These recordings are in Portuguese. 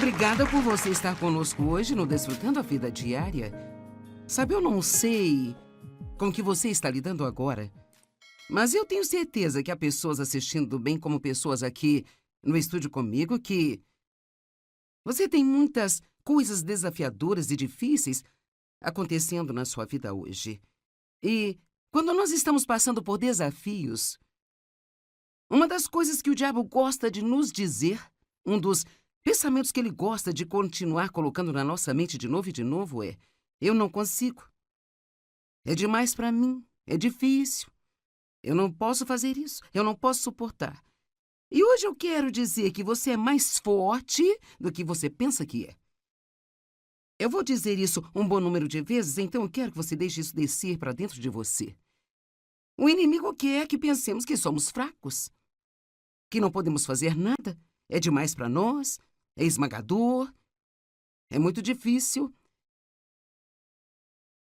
Obrigada por você estar conosco hoje no Desfrutando a Vida Diária. Sabe, eu não sei com o que você está lidando agora, mas eu tenho certeza que há pessoas assistindo, bem como pessoas aqui no estúdio comigo, que você tem muitas coisas desafiadoras e difíceis acontecendo na sua vida hoje. E quando nós estamos passando por desafios, uma das coisas que o diabo gosta de nos dizer, um dos pensamentos que ele gosta de continuar colocando na nossa mente de novo e de novo é: eu não consigo. É demais para mim. É difícil. Eu não posso fazer isso. Eu não posso suportar. E hoje eu quero dizer que você é mais forte do que você pensa que é. Eu vou dizer isso um bom número de vezes, então eu quero que você deixe isso descer para dentro de você. O inimigo quer que pensemos que somos fracos, que não podemos fazer nada, é demais para nós, é esmagador, é muito difícil.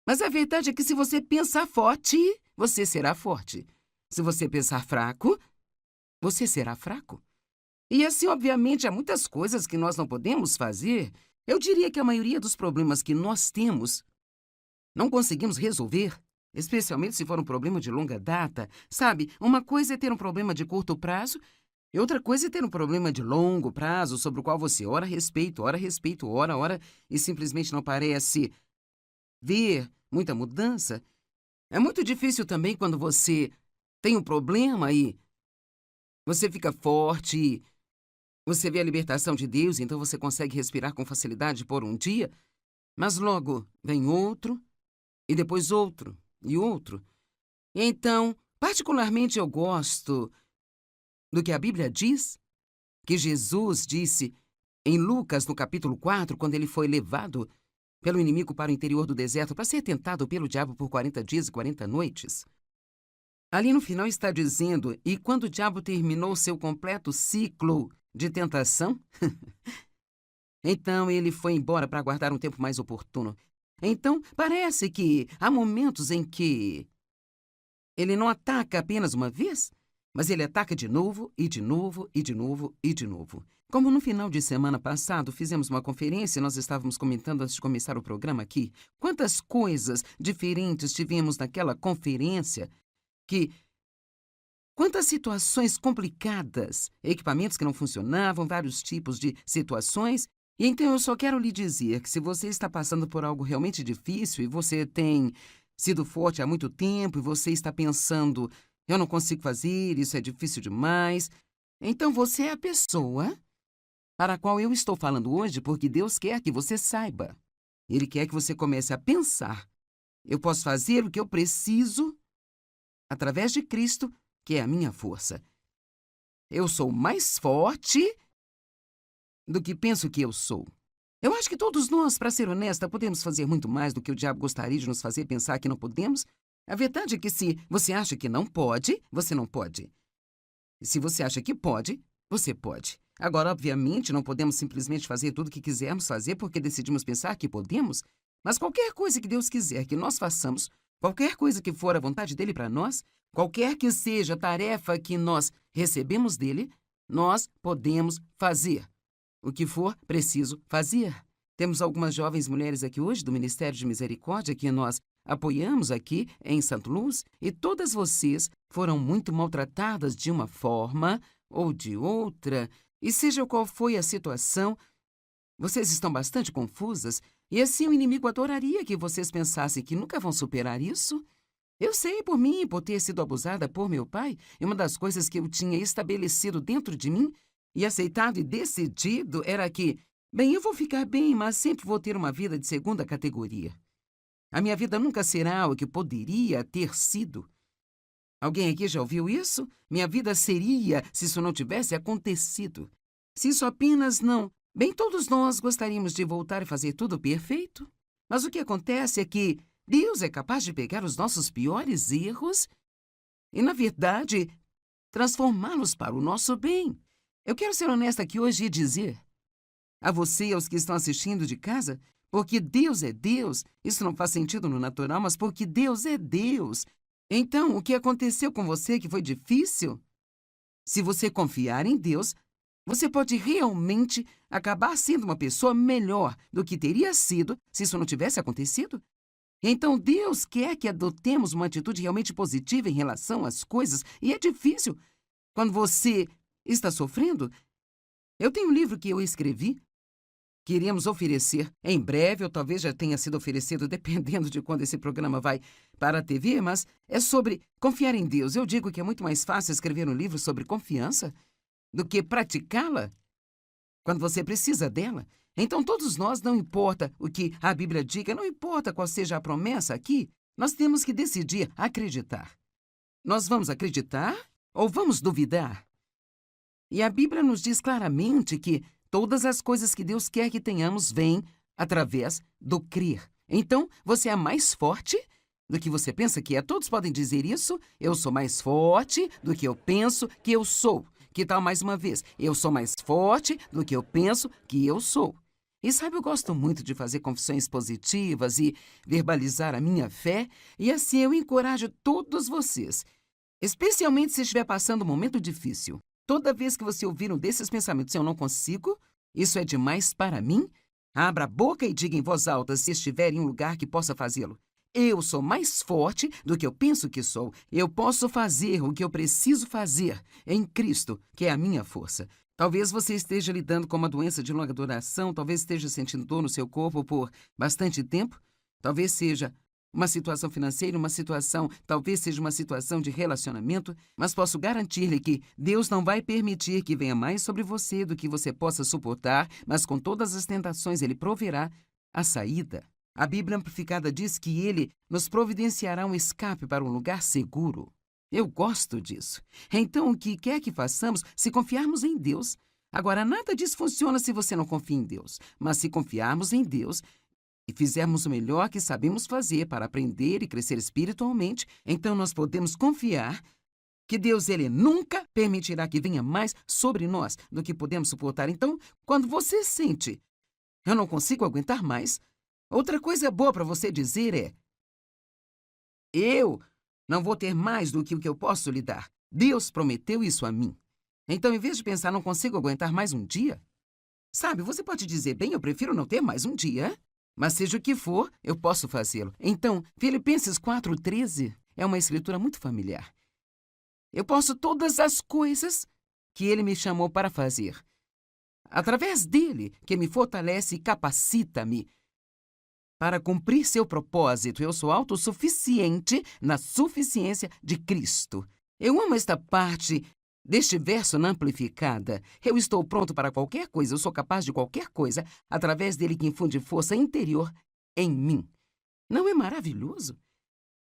Mas a verdade é que se você pensar forte, você será forte. Se você pensar fraco, você será fraco. E assim, obviamente, há muitas coisas que nós não podemos fazer. Eu diria que a maioria dos problemas que nós temos não conseguimos resolver, especialmente se for um problema de longa data. Sabe, uma coisa é ter um problema de curto prazo e outra coisa é ter um problema de longo prazo sobre o qual você ora a respeito, ora, e simplesmente não parece ver muita mudança. É muito difícil também quando você tem um problema e você fica forte, você vê a libertação de Deus, então você consegue respirar com facilidade por um dia, mas logo vem outro, e depois outro, e outro. Então, particularmente eu gosto do que a Bíblia diz, que Jesus disse em Lucas, no capítulo 4, quando ele foi levado pelo inimigo para o interior do deserto para ser tentado pelo diabo por 40 dias e 40 noites. Ali no final está dizendo: e quando o diabo terminou seu completo ciclo de tentação, então ele foi embora para aguardar um tempo mais oportuno. Então, parece que há momentos em que ele não ataca apenas uma vez, mas ele ataca de novo, e de novo, e de novo, e de novo. Como no final de semana passado fizemos uma conferência e nós estávamos comentando antes de começar o programa aqui, quantas coisas diferentes tivemos naquela conferência, quantas situações complicadas, equipamentos que não funcionavam, vários tipos de situações. E então eu só quero lhe dizer que se você está passando por algo realmente difícil e você tem sido forte há muito tempo e você está pensando: eu não consigo fazer, isso é difícil demais, então você é a pessoa para a qual eu estou falando hoje, porque Deus quer que você saiba. Ele quer que você comece a pensar: eu posso fazer o que eu preciso através de Cristo, que é a minha força. Eu sou mais forte do que penso que eu sou. Eu acho que todos nós, para ser honesta, podemos fazer muito mais do que o diabo gostaria de nos fazer pensar que não podemos. A verdade é que se você acha que não pode, você não pode. E se você acha que pode, você pode. Agora, obviamente, não podemos simplesmente fazer tudo o que quisermos fazer porque decidimos pensar que podemos, mas qualquer coisa que Deus quiser que nós façamos, qualquer coisa que for a vontade dele para nós, qualquer que seja a tarefa que nós recebemos dele, nós podemos fazer o que for preciso fazer. Temos algumas jovens mulheres aqui hoje do Ministério de Misericórdia que nós apoiamos aqui em St. Louis, e todas vocês foram muito maltratadas de uma forma ou de outra, e seja qual foi a situação, vocês estão bastante confusas, e assim o inimigo adoraria que vocês pensassem que nunca vão superar isso. Eu sei por mim, por ter sido abusada por meu pai, e uma das coisas que eu tinha estabelecido dentro de mim e aceitado e decidido era que, bem, eu vou ficar bem, mas sempre vou ter uma vida de segunda categoria. A minha vida nunca será o que poderia ter sido. Alguém aqui já ouviu isso? Minha vida seria se isso não tivesse acontecido. Se isso apenas não... Bem, todos nós gostaríamos de voltar e fazer tudo perfeito. Mas o que acontece é que Deus é capaz de pegar os nossos piores erros e, na verdade, transformá-los para o nosso bem. Eu quero ser honesta aqui hoje e dizer a você e aos que estão assistindo de casa, porque Deus é Deus, isso não faz sentido no natural, mas porque Deus é Deus. Então, o que aconteceu com você que foi difícil? Se você confiar em Deus, Você pode realmente acabar sendo uma pessoa melhor do que teria sido se isso não tivesse acontecido. Então, Deus quer que adotemos uma atitude realmente positiva em relação às coisas, e é difícil. Quando você está sofrendo, eu tenho um livro que eu escrevi, que iremos oferecer em breve, ou talvez já tenha sido oferecido, dependendo de quando esse programa vai para a TV, mas é sobre confiar em Deus. Eu digo que é muito mais fácil escrever um livro sobre confiança do que praticá-la quando você precisa dela. Então, todos nós, não importa o que a Bíblia diga, não importa qual seja a promessa aqui, nós temos que decidir acreditar. Nós vamos acreditar ou vamos duvidar? E a Bíblia nos diz claramente que todas as coisas que Deus quer que tenhamos vêm através do crer. Então, você é mais forte do que você pensa que é. Todos podem dizer isso. Eu sou mais forte do que eu penso que eu sou. Que tal mais uma vez? Eu sou mais forte do que eu penso que eu sou. E sabe, eu gosto muito de fazer confissões positivas e verbalizar a minha fé, e assim eu encorajo todos vocês, especialmente se estiver passando um momento difícil. Toda vez que você ouvir um desses pensamentos, eu não consigo, isso é demais para mim, abra a boca e diga em voz alta se estiver em um lugar que possa fazê-lo. Eu sou mais forte do que eu penso que sou. Eu posso fazer o que eu preciso fazer em Cristo, que é a minha força. Talvez você esteja lidando com uma doença de longa duração, talvez esteja sentindo dor no seu corpo por bastante tempo, talvez seja uma situação financeira, talvez seja uma situação de relacionamento, mas posso garantir-lhe que Deus não vai permitir que venha mais sobre você do que você possa suportar, mas com todas as tentações Ele proverá a saída. A Bíblia Amplificada diz que Ele nos providenciará um escape para um lugar seguro. Eu gosto disso. Então, o que quer que façamos, se confiarmos em Deus. Agora, nada disso funciona se você não confia em Deus. Mas se confiarmos em Deus e fizermos o melhor que sabemos fazer para aprender e crescer espiritualmente, então nós podemos confiar que Deus, Ele nunca permitirá que venha mais sobre nós do que podemos suportar. Então, quando você sente, eu não consigo aguentar mais, outra coisa boa para você dizer é: eu não vou ter mais do que o que eu posso lhe dar. Deus prometeu isso a mim. Então, em vez de pensar, não consigo aguentar mais um dia, sabe, você pode dizer, bem, eu prefiro não ter mais um dia, mas seja o que for, eu posso fazê-lo. Então, Filipenses 4:13 é uma escritura muito familiar. Eu posso todas as coisas que Ele me chamou para fazer. Através dele, que me fortalece e capacita-me para cumprir seu propósito. Eu sou autossuficiente na suficiência de Cristo. Eu amo esta parte deste verso na Amplificada. Eu estou pronto para qualquer coisa, eu sou capaz de qualquer coisa, através dele que infunde força interior em mim. Não é maravilhoso?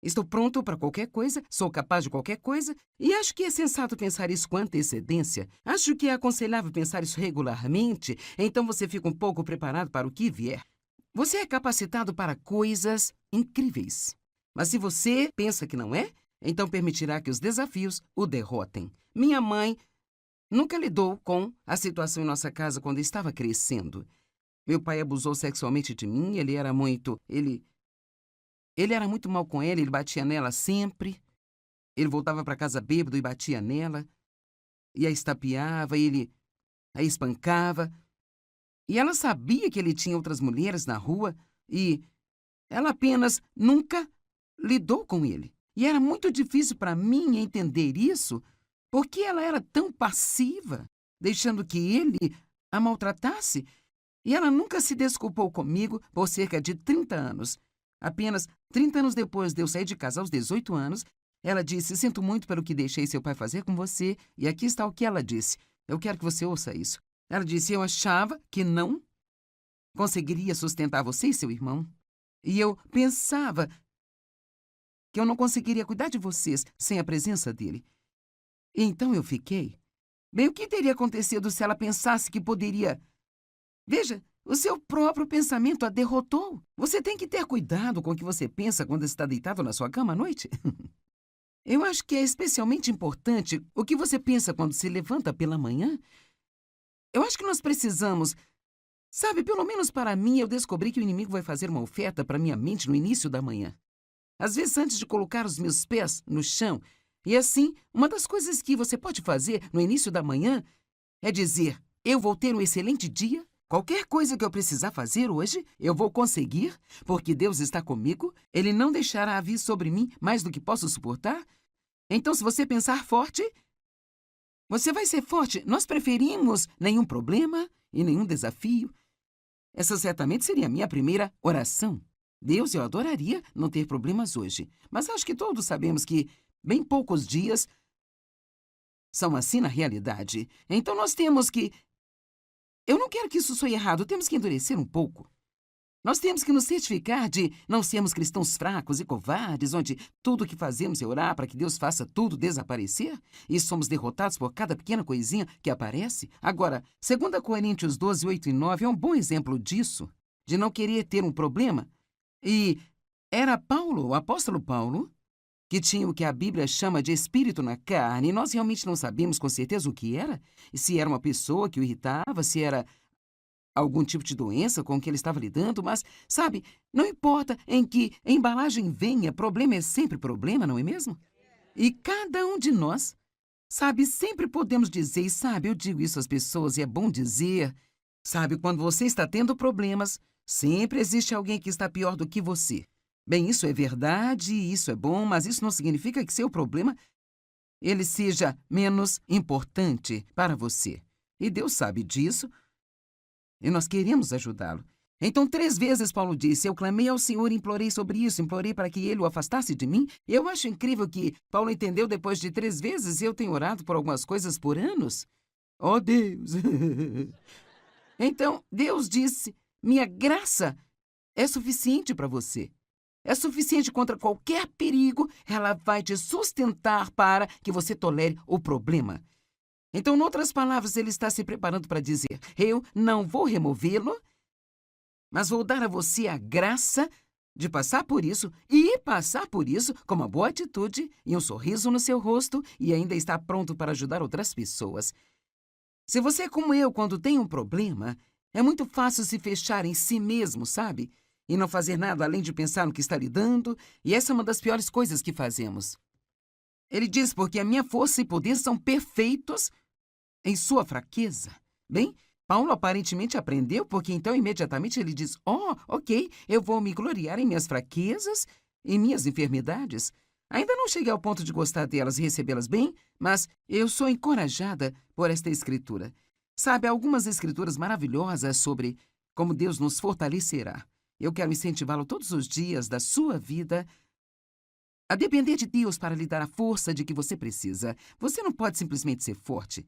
Estou pronto para qualquer coisa, sou capaz de qualquer coisa, e acho que é sensato pensar isso com antecedência. Acho que é aconselhável pensar isso regularmente, então você fica um pouco preparado para o que vier. Você é capacitado para coisas incríveis. Mas se você pensa que não é, então permitirá que os desafios o derrotem. Minha mãe nunca lidou com a situação em nossa casa quando estava crescendo. Meu pai abusou sexualmente de mim, ele era muito mal com ela, ele batia nela sempre. Ele voltava para casa bêbado e batia nela, e a estapeava, ele a espancava. E ela sabia que ele tinha outras mulheres na rua e ela apenas nunca lidou com ele. E era muito difícil para mim entender isso, porque ela era tão passiva, deixando que ele a maltratasse. E ela nunca se desculpou comigo por cerca de 30 anos. Apenas 30 anos depois de eu sair de casa aos 18 anos, ela disse: sinto muito pelo que deixei seu pai fazer com você. E aqui está o que ela disse. Eu quero que você ouça isso. Ela disse: eu achava que não conseguiria sustentar você e seu irmão. E eu pensava que eu não conseguiria cuidar de vocês sem a presença dele. E então eu fiquei. Bem, o que teria acontecido se ela pensasse que poderia... Veja, o seu próprio pensamento a derrotou. Você tem que ter cuidado com o que você pensa quando está deitado na sua cama à noite. Eu acho que é especialmente importante o que você pensa quando se levanta pela manhã. Eu acho que nós precisamos... Sabe, pelo menos para mim, eu descobri que o inimigo vai fazer uma oferta para minha mente no início da manhã. Às vezes, antes de colocar os meus pés no chão. E assim, uma das coisas que você pode fazer no início da manhã é dizer: eu vou ter um excelente dia. Qualquer coisa que eu precisar fazer hoje, eu vou conseguir, porque Deus está comigo. Ele não deixará vir sobre mim mais do que posso suportar. Então, se você pensar forte, você vai ser forte. Nós preferimos nenhum problema e nenhum desafio. Essa certamente seria a minha primeira oração. Deus, eu adoraria não ter problemas hoje. Mas acho que todos sabemos que bem poucos dias são assim na realidade. Então nós temos que... Eu não quero que isso soe errado. Temos que endurecer um pouco. Nós temos que nos certificar de não sermos cristãos fracos e covardes, onde tudo o que fazemos é orar para que Deus faça tudo desaparecer e somos derrotados por cada pequena coisinha que aparece. Agora, 2 Coríntios 12, 8 e 9 é um bom exemplo disso, de não querer ter um problema. E era Paulo, o apóstolo Paulo, que tinha o que a Bíblia chama de espírito na carne, e nós realmente não sabemos com certeza o que era, se era uma pessoa que o irritava, se era algum tipo de doença com que ele estava lidando, mas, sabe, não importa em que embalagem venha, problema é sempre problema, não é mesmo? E cada um de nós, sabe, sempre podemos dizer, e sabe, eu digo isso às pessoas e é bom dizer, sabe, quando você está tendo problemas, sempre existe alguém que está pior do que você. Bem, isso é verdade, isso é bom, mas isso não significa que seu problema, ele seja menos importante para você. E Deus sabe disso. E nós queremos ajudá-lo. Então, 3 vezes Paulo disse, eu clamei ao Senhor e implorei sobre isso, implorei para que ele o afastasse de mim. Eu acho incrível que Paulo entendeu depois de 3 vezes, eu tenho orado por algumas coisas por anos. Oh, Deus! Então, Deus disse, minha graça é suficiente para você. É suficiente contra qualquer perigo, ela vai te sustentar para que você tolere o problema. Então, em outras palavras, ele está se preparando para dizer, eu não vou removê-lo, mas vou dar a você a graça de passar por isso e passar por isso com uma boa atitude e um sorriso no seu rosto e ainda está pronto para ajudar outras pessoas. Se você é como eu, quando tem um problema, é muito fácil se fechar em si mesmo, sabe? E não fazer nada além de pensar no que está lidando, e essa é uma das piores coisas que fazemos. Ele diz, porque a minha força e poder são perfeitos em sua fraqueza. Bem, Paulo aparentemente aprendeu, porque então imediatamente ele diz, ok, eu vou me gloriar em minhas fraquezas, em minhas enfermidades. Ainda não cheguei ao ponto de gostar delas e recebê-las bem, mas eu sou encorajada por esta escritura. Sabe, há algumas escrituras maravilhosas sobre como Deus nos fortalecerá. Eu quero incentivá-lo todos os dias da sua vida a depender de Deus para lhe dar a força de que você precisa. Você não pode simplesmente ser forte.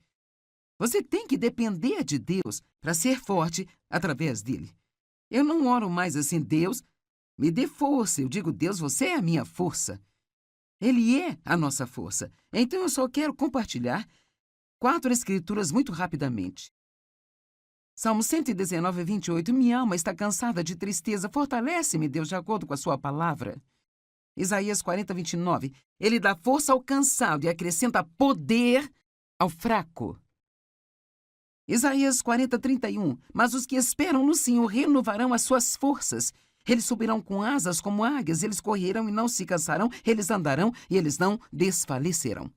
Você tem que depender de Deus para ser forte através dele. Eu não oro mais assim, Deus, me dê força. Eu digo, Deus, você é a minha força. Ele é a nossa força. Então eu só quero compartilhar 4 escrituras muito rapidamente. Salmo 119, 28. Minha alma está cansada de tristeza. Fortalece-me, Deus, de acordo com a sua palavra. Isaías 40, 29. Ele dá força ao cansado e acrescenta poder ao fraco. Isaías 40, 31. Mas os que esperam no Senhor renovarão as suas forças. Eles subirão com asas como águias, eles correrão e não se cansarão, eles andarão e eles não desfalecerão.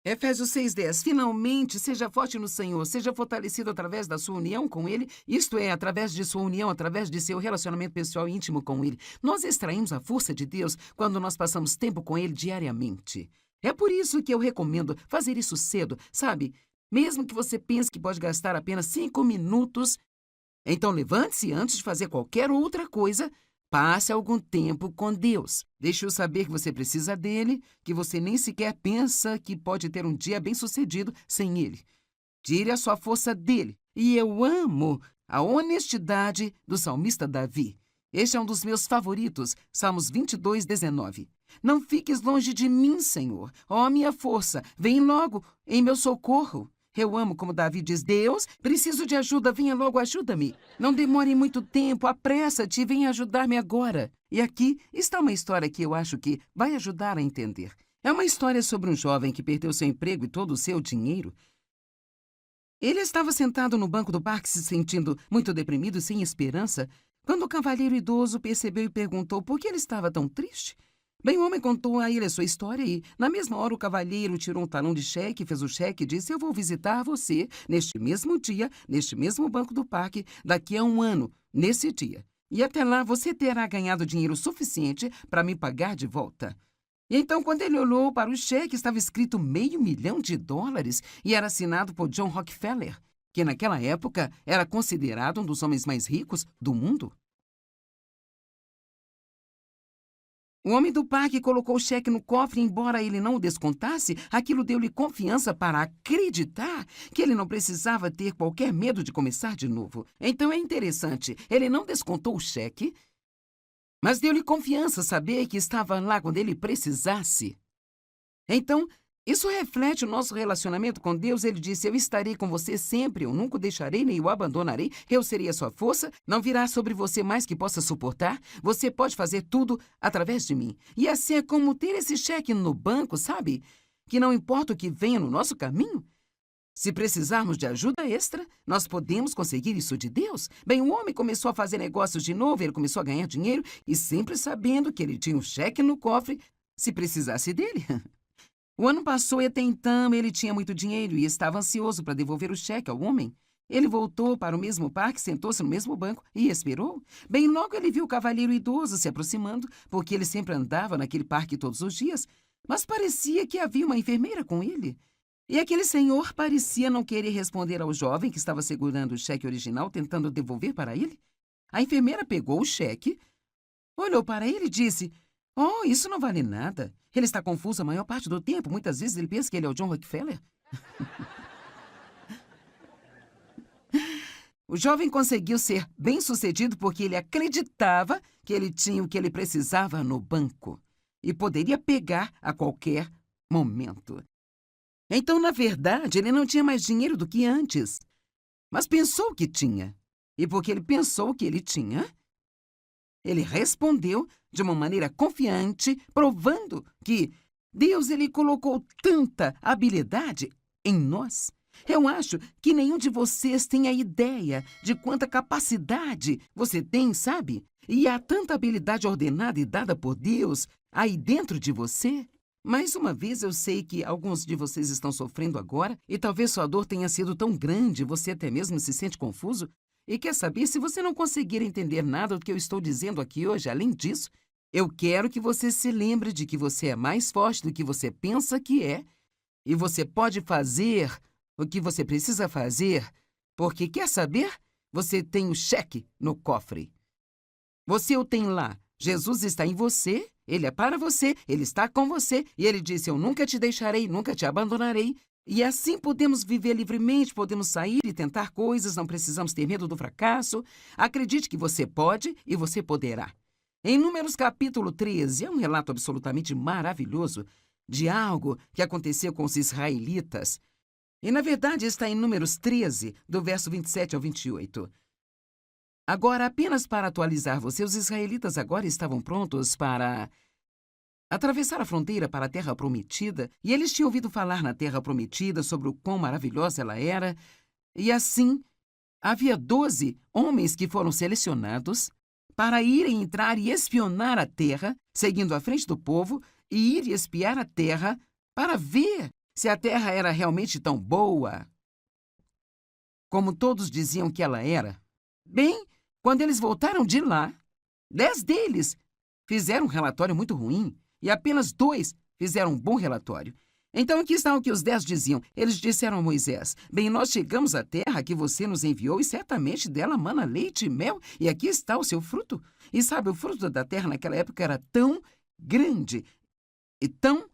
Efésios 6:10. Finalmente, seja forte no Senhor, seja fortalecido através da sua união com Ele, isto é, através de sua união, através de seu relacionamento pessoal e íntimo com Ele. Nós extraímos a força de Deus quando nós passamos tempo com Ele diariamente. É por isso que eu recomendo fazer isso cedo, sabe? Mesmo que você pense que pode gastar apenas 5 minutos, então levante-se antes de fazer qualquer outra coisa. Passe algum tempo com Deus. Deixe-o saber que você precisa dele, que você nem sequer pensa que pode ter um dia bem-sucedido sem ele. Tire a sua força dele. E eu amo a honestidade do salmista Davi. Este é um dos meus favoritos, Salmos 22, 19. Não fiques longe de mim, Senhor. Ó, minha força, vem logo em meu socorro. Eu amo como Davi diz, Deus, preciso de ajuda, venha logo, ajuda-me. Não demore muito tempo, apressa-te e venha ajudar-me agora. E aqui está uma história que eu acho que vai ajudar a entender. É uma história sobre um jovem que perdeu seu emprego e todo o seu dinheiro. Ele estava sentado no banco do parque se sentindo muito deprimido e sem esperança, quando o cavalheiro idoso percebeu e perguntou por que ele estava tão triste. Bem, o homem contou a ele a sua história e, na mesma hora, o cavalheiro tirou um talão de cheque, fez o cheque e disse: eu vou visitar você neste mesmo dia, neste mesmo banco do parque, daqui a 1 ano, nesse dia. E até lá você terá ganhado dinheiro suficiente para me pagar de volta. E então, quando ele olhou para o cheque, estava escrito $500 milhão e era assinado por John Rockefeller, que naquela época era considerado um dos homens mais ricos do mundo. O homem do parque colocou o cheque no cofre e, embora ele não o descontasse, aquilo deu-lhe confiança para acreditar que ele não precisava ter qualquer medo de começar de novo. Então é interessante, ele não descontou o cheque, mas deu-lhe confiança saber que estava lá quando ele precisasse. Então, isso reflete o nosso relacionamento com Deus. Ele disse: eu estarei com você sempre, eu nunca o deixarei nem o abandonarei, eu serei a sua força, não virá sobre você mais que possa suportar, você pode fazer tudo através de mim. E assim é como ter esse cheque no banco, sabe? Que não importa o que venha no nosso caminho, se precisarmos de ajuda extra, nós podemos conseguir isso de Deus. Bem, o homem começou a fazer negócios de novo, ele começou a ganhar dinheiro e sempre sabendo que ele tinha um cheque no cofre se precisasse dele. O ano passou e até então ele tinha muito dinheiro e estava ansioso para devolver o cheque ao homem. Ele voltou para o mesmo parque, sentou-se no mesmo banco e esperou. Bem, logo ele viu o cavalheiro idoso se aproximando, porque ele sempre andava naquele parque todos os dias, mas parecia que havia uma enfermeira com ele. E aquele senhor parecia não querer responder ao jovem que estava segurando o cheque original, tentando devolver para ele. A enfermeira pegou o cheque, olhou para ele e disse: oh, isso não vale nada. Ele está confuso a maior parte do tempo. Muitas vezes ele pensa que ele é o John Rockefeller. O jovem conseguiu ser bem-sucedido porque ele acreditava que ele tinha o que ele precisava no banco e poderia pegar a qualquer momento. Então, na verdade, ele não tinha mais dinheiro do que antes, mas pensou que tinha. E porque ele pensou que ele tinha, ele respondeu de uma maneira confiante, provando que Deus ele colocou tanta habilidade em nós. Eu acho que nenhum de vocês tem a ideia de quanta capacidade você tem, sabe? E há tanta habilidade ordenada e dada por Deus aí dentro de você. Mais uma vez, eu sei que alguns de vocês estão sofrendo agora e talvez sua dor tenha sido tão grande, você até mesmo se sente confuso. E quer saber, se você não conseguir entender nada do que eu estou dizendo aqui hoje, além disso, eu quero que você se lembre de que você é mais forte do que você pensa que é e você pode fazer o que você precisa fazer, porque, quer saber, você tem o cheque no cofre. Você o tem lá. Jesus está em você, ele é para você, ele está com você e ele disse: eu nunca te deixarei, nunca te abandonarei. E assim podemos viver livremente, podemos sair e tentar coisas, não precisamos ter medo do fracasso. Acredite que você pode e você poderá. Em Números capítulo 13, é um relato absolutamente maravilhoso de algo que aconteceu com os israelitas. E, na verdade, está em Números 13, do verso 27 ao 28. Agora, apenas para atualizar você, os israelitas agora estavam prontos para atravessar a fronteira para a Terra Prometida, e eles tinham ouvido falar na Terra Prometida sobre o quão maravilhosa ela era, e assim, havia 12 homens que foram selecionados para irem entrar e espionar a terra, seguindo à frente do povo, e ir e espiar a terra para ver se a terra era realmente tão boa como todos diziam que ela era. Bem, quando eles voltaram de lá, 10 deles fizeram um relatório muito ruim e apenas 2 fizeram um bom relatório. Então, aqui está o que os 10 diziam. Eles disseram a Moisés: bem, nós chegamos à terra que você nos enviou e certamente dela mana leite e mel, e aqui está o seu fruto. E sabe, o fruto da terra naquela época era tão grande e tão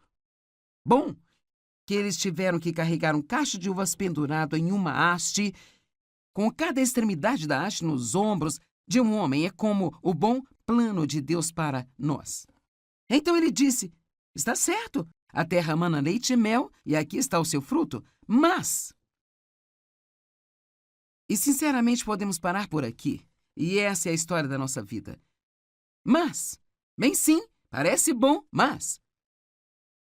bom que eles tiveram que carregar um cacho de uvas pendurado em uma haste, com cada extremidade da haste nos ombros de um homem. É como o bom plano de Deus para nós. Então ele disse: está certo, a terra mana leite e mel, e aqui está o seu fruto, mas... E sinceramente podemos parar por aqui, e essa é a história da nossa vida. Mas, bem sim, parece bom, mas...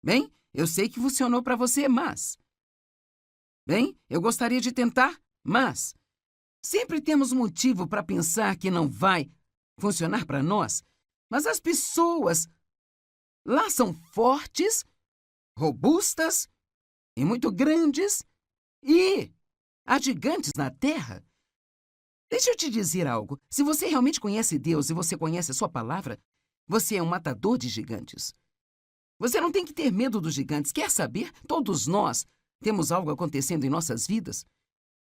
Bem, eu sei que funcionou para você, mas... Bem, eu gostaria de tentar, mas... Sempre temos motivo para pensar que não vai funcionar para nós, mas as pessoas Lá são fortes, robustas e muito grandes, e há gigantes na terra. Deixa eu te dizer algo. Se você realmente conhece Deus e você conhece a sua palavra, você é um matador de gigantes. Você não tem que ter medo dos gigantes. Quer saber? Todos nós temos algo acontecendo em nossas vidas.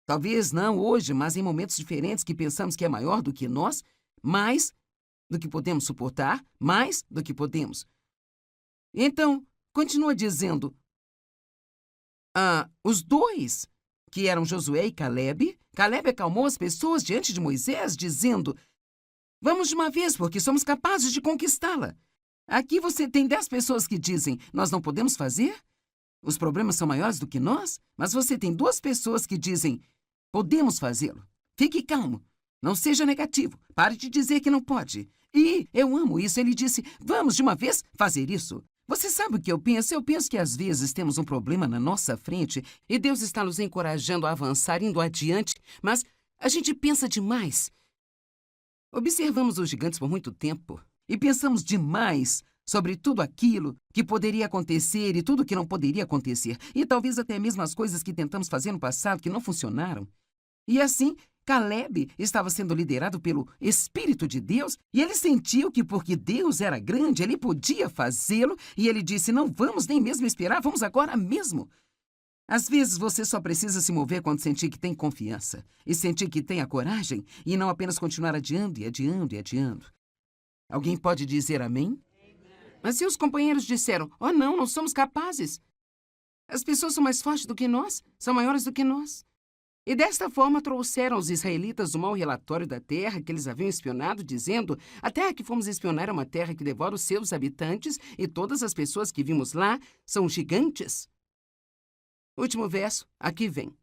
Talvez não hoje, mas em momentos diferentes que pensamos que é maior do que nós, mais do que podemos suportar, mais do que podemos. Então, continua dizendo, os dois, que eram Josué e Caleb acalmou as pessoas diante de Moisés, dizendo, vamos de uma vez, porque somos capazes de conquistá-la. Aqui você tem 10 pessoas que dizem, nós não podemos fazer, os problemas são maiores do que nós, mas você tem 2 pessoas que dizem, podemos fazê-lo. Fique calmo, não seja negativo, pare de dizer que não pode. E eu amo isso, ele disse, vamos de uma vez fazer isso. Você sabe o que eu penso? Eu penso que às vezes temos um problema na nossa frente e Deus está nos encorajando a avançar, indo adiante, mas a gente pensa demais. Observamos os gigantes por muito tempo e pensamos demais sobre tudo aquilo que poderia acontecer e tudo que não poderia acontecer, e talvez até mesmo as coisas que tentamos fazer no passado que não funcionaram. E assim, Caleb estava sendo liderado pelo Espírito de Deus e ele sentiu que porque Deus era grande, ele podia fazê-lo e ele disse, não vamos nem mesmo esperar, vamos agora mesmo. Às vezes você só precisa se mover quando sentir que tem confiança e sentir que tem a coragem e não apenas continuar adiando e adiando e adiando. Alguém pode dizer amém? Mas seus companheiros disseram, oh não, não somos capazes. As pessoas são mais fortes do que nós, são maiores do que nós. E desta forma trouxeram aos israelitas o mau relatório da terra que eles haviam espionado, dizendo, a terra que fomos espionar é uma terra que devora os seus habitantes e todas as pessoas que vimos lá são gigantes. Último verso, aqui vem.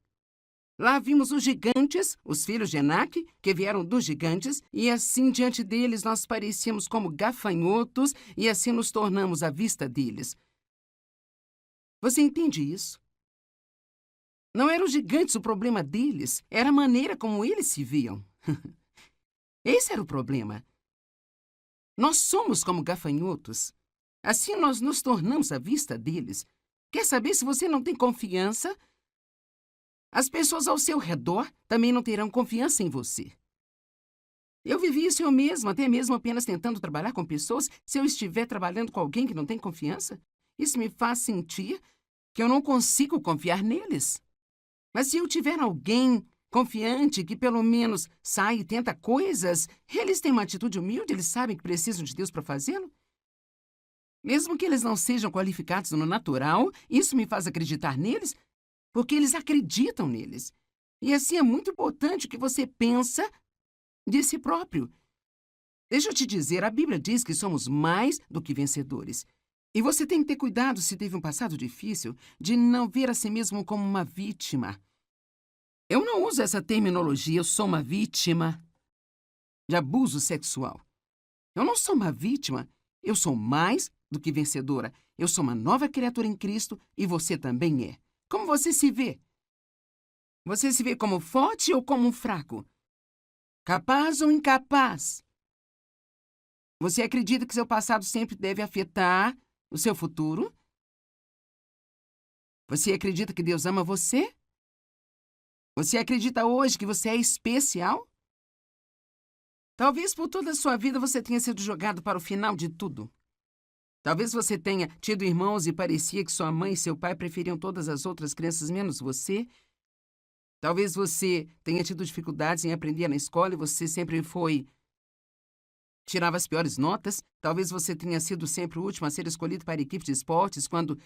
Lá vimos os gigantes, os filhos de Enaque, que vieram dos gigantes, e assim diante deles nós parecíamos como gafanhotos, e assim nos tornamos à vista deles. Você entende isso? Não eram os gigantes o problema deles, era a maneira como eles se viam. Esse era o problema. Nós somos como gafanhotos. Assim nós nos tornamos à vista deles. Quer saber se você não tem confiança? As pessoas ao seu redor também não terão confiança em você. Eu vivi isso eu mesma, até mesmo apenas tentando trabalhar com pessoas. Se eu estiver trabalhando com alguém que não tem confiança, isso me faz sentir que eu não consigo confiar neles. Mas se eu tiver alguém confiante que pelo menos sai e tenta coisas, eles têm uma atitude humilde, eles sabem que precisam de Deus para fazê-lo. Mesmo que eles não sejam qualificados no natural, isso me faz acreditar neles, porque eles acreditam neles. E assim é muito importante o que você pensa de si próprio. Deixa eu te dizer, a Bíblia diz que somos mais do que vencedores. E você tem que ter cuidado, se teve um passado difícil, de não ver a si mesmo como uma vítima. Eu não uso essa terminologia, eu sou uma vítima de abuso sexual. Eu não sou uma vítima, eu sou mais do que vencedora. Eu sou uma nova criatura em Cristo e você também é. Como você se vê? Você se vê como forte ou como um fraco? Capaz ou incapaz? Você acredita que seu passado sempre deve afetar o seu futuro? Você acredita que Deus ama você? Você acredita hoje que você é especial? Talvez por toda a sua vida você tenha sido jogado para o final de tudo. Talvez você tenha tido irmãos e parecia que sua mãe e seu pai preferiam todas as outras crianças menos você. Talvez você tenha tido dificuldades em aprender na escola e você sempre tirava as piores notas. Talvez você tenha sido sempre o último a ser escolhido para a equipe de esportes quando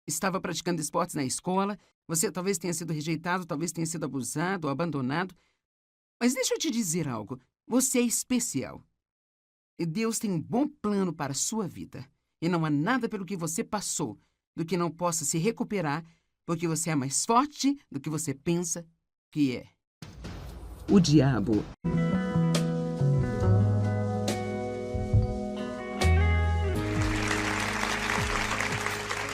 estava praticando esportes na escola. Você talvez tenha sido rejeitado, talvez tenha sido abusado ou abandonado. Mas deixa eu te dizer algo. Você é especial. E Deus tem um bom plano para a sua vida. E não há nada pelo que você passou do que não possa se recuperar, porque você é mais forte do que você pensa que é. O diabo.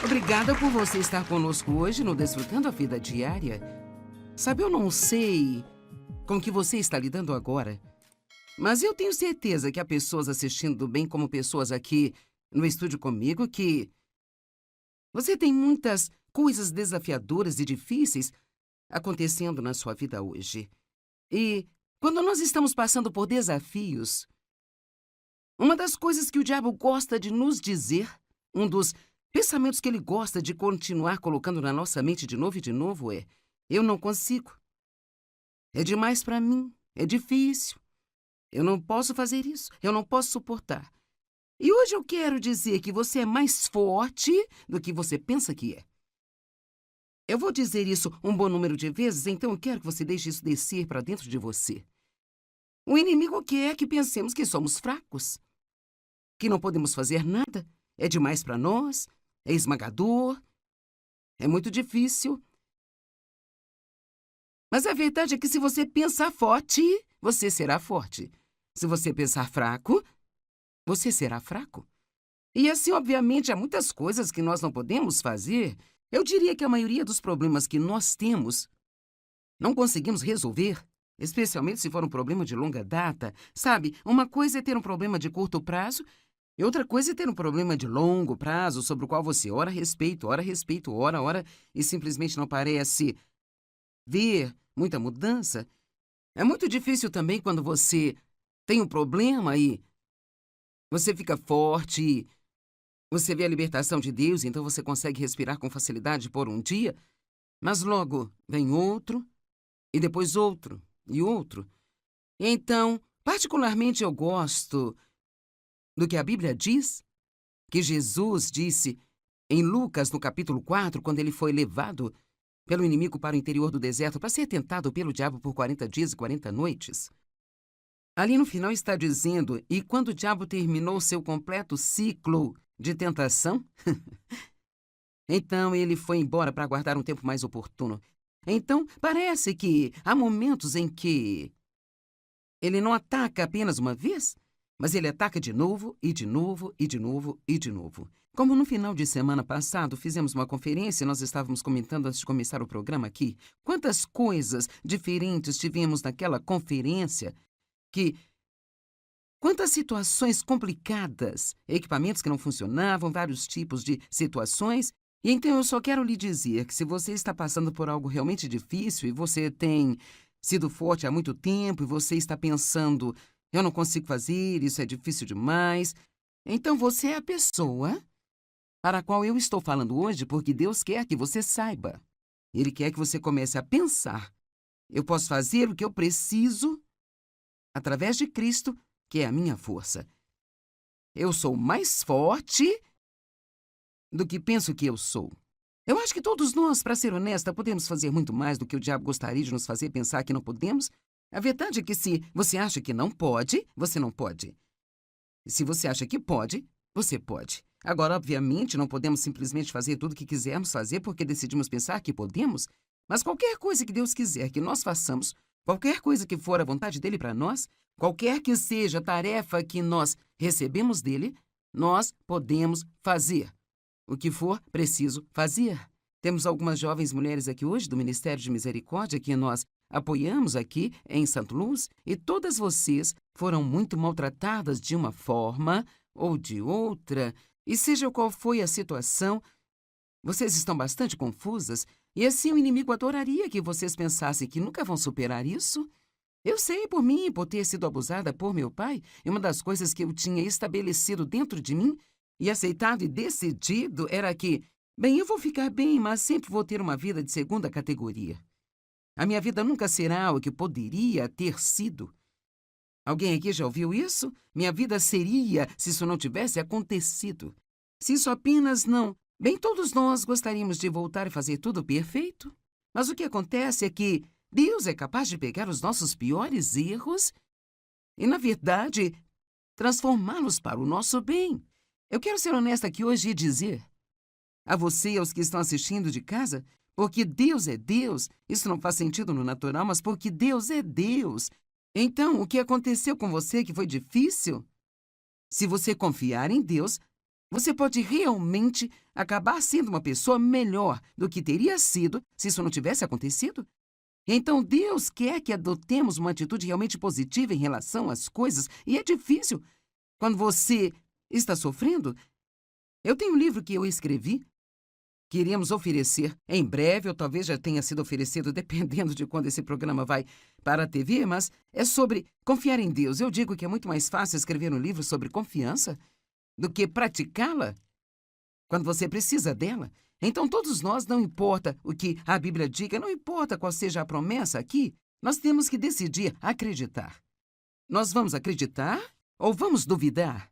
Obrigada por você estar conosco hoje no Desfrutando a Vida Diária. Sabe, eu não sei com que você está lidando agora, mas eu tenho certeza que há pessoas assistindo bem como pessoas aqui no estúdio comigo que você tem muitas coisas desafiadoras e difíceis acontecendo na sua vida hoje. E quando nós estamos passando por desafios, uma das coisas que o diabo gosta de nos dizer, um dos pensamentos que ele gosta de continuar colocando na nossa mente de novo e de novo é: eu não consigo. É demais para mim, é difícil. Eu não posso fazer isso, eu não posso suportar. E hoje eu quero dizer que você é mais forte do que você pensa que é. Eu vou dizer isso um bom número de vezes, então eu quero que você deixe isso descer para dentro de você. O inimigo quer que pensemos que somos fracos, que não podemos fazer nada, é demais para nós, é esmagador, é muito difícil. Mas a verdade é que se você pensar forte, você será forte. Se você pensar fraco, você será fraco. E assim, obviamente, há muitas coisas que nós não podemos fazer. Eu diria que a maioria dos problemas que nós temos não conseguimos resolver, especialmente se for um problema de longa data. Sabe, uma coisa é ter um problema de curto prazo e outra coisa é ter um problema de longo prazo sobre o qual você ora a respeito, ora, e simplesmente não parece ver muita mudança. É muito difícil também quando você tem um problema e você fica forte, você vê a libertação de Deus, então você consegue respirar com facilidade por um dia, mas logo vem outro, e depois outro, e outro. Então, particularmente eu gosto do que a Bíblia diz, que Jesus disse em Lucas, no capítulo 4, quando ele foi levado pelo inimigo para o interior do deserto para ser tentado pelo diabo por 40 dias e 40 noites. Ali no final está dizendo: e quando o diabo terminou seu completo ciclo de tentação, então ele foi embora para aguardar um tempo mais oportuno. Então, parece que há momentos em que ele não ataca apenas uma vez, mas ele ataca de novo, e de novo, e de novo, e de novo. Como no final de semana passado fizemos uma conferência e nós estávamos comentando antes de começar o programa aqui, quantas coisas diferentes tivemos naquela conferência, quantas situações complicadas, equipamentos que não funcionavam, vários tipos de situações. E então eu só quero lhe dizer que se você está passando por algo realmente difícil e você tem sido forte há muito tempo e você está pensando: eu não consigo fazer, isso é difícil demais, então você é a pessoa para a qual eu estou falando hoje, porque Deus quer que você saiba. Ele quer que você comece a pensar: eu posso fazer o que eu preciso através de Cristo, que é a minha força. Eu sou mais forte do que penso que eu sou. Eu acho que todos nós, para ser honesta, podemos fazer muito mais do que o diabo gostaria de nos fazer pensar que não podemos. A verdade é que se você acha que não pode, você não pode. E se você acha que pode, você pode. Agora, obviamente, não podemos simplesmente fazer tudo o que quisermos fazer porque decidimos pensar que podemos, mas qualquer coisa que Deus quiser que nós façamos, qualquer coisa que for a vontade dele para nós, qualquer que seja a tarefa que nós recebemos dele, nós podemos fazer. O que for preciso fazer. Temos algumas jovens mulheres aqui hoje do Ministério de Misericórdia que nós apoiamos aqui em St. Louis e todas vocês foram muito maltratadas de uma forma ou de outra. E seja qual foi a situação, vocês estão bastante confusas e assim o inimigo adoraria que vocês pensassem que nunca vão superar isso. Eu sei por mim, por ter sido abusada por meu pai, e uma das coisas que eu tinha estabelecido dentro de mim e aceitado e decidido era que, bem, eu vou ficar bem, mas sempre vou ter uma vida de segunda categoria. A minha vida nunca será o que poderia ter sido. Alguém aqui já ouviu isso? Minha vida seria se isso não tivesse acontecido. Se isso apenas não... Bem, todos nós gostaríamos de voltar e fazer tudo perfeito. Mas o que acontece é que Deus é capaz de pegar os nossos piores erros e, na verdade, transformá-los para o nosso bem. Eu quero ser honesta aqui hoje e dizer a você e aos que estão assistindo de casa, porque Deus é Deus, isso não faz sentido no natural, mas porque Deus é Deus. Então, o que aconteceu com você que foi difícil? Se você confiar em Deus, você pode realmente acabar sendo uma pessoa melhor do que teria sido se isso não tivesse acontecido. Então, Deus quer que adotemos uma atitude realmente positiva em relação às coisas, e é difícil. Quando você está sofrendo, Eu tenho um livro que eu escrevi, que iremos oferecer em breve, ou talvez já tenha sido oferecido, dependendo de quando esse programa vai para a TV, mas é sobre confiar em Deus. Eu digo que é muito mais fácil escrever um livro sobre confiança do que praticá-la quando você precisa dela. Então, todos nós, não importa o que a Bíblia diga, não importa qual seja a promessa aqui, nós temos que decidir acreditar. Nós vamos acreditar ou vamos duvidar?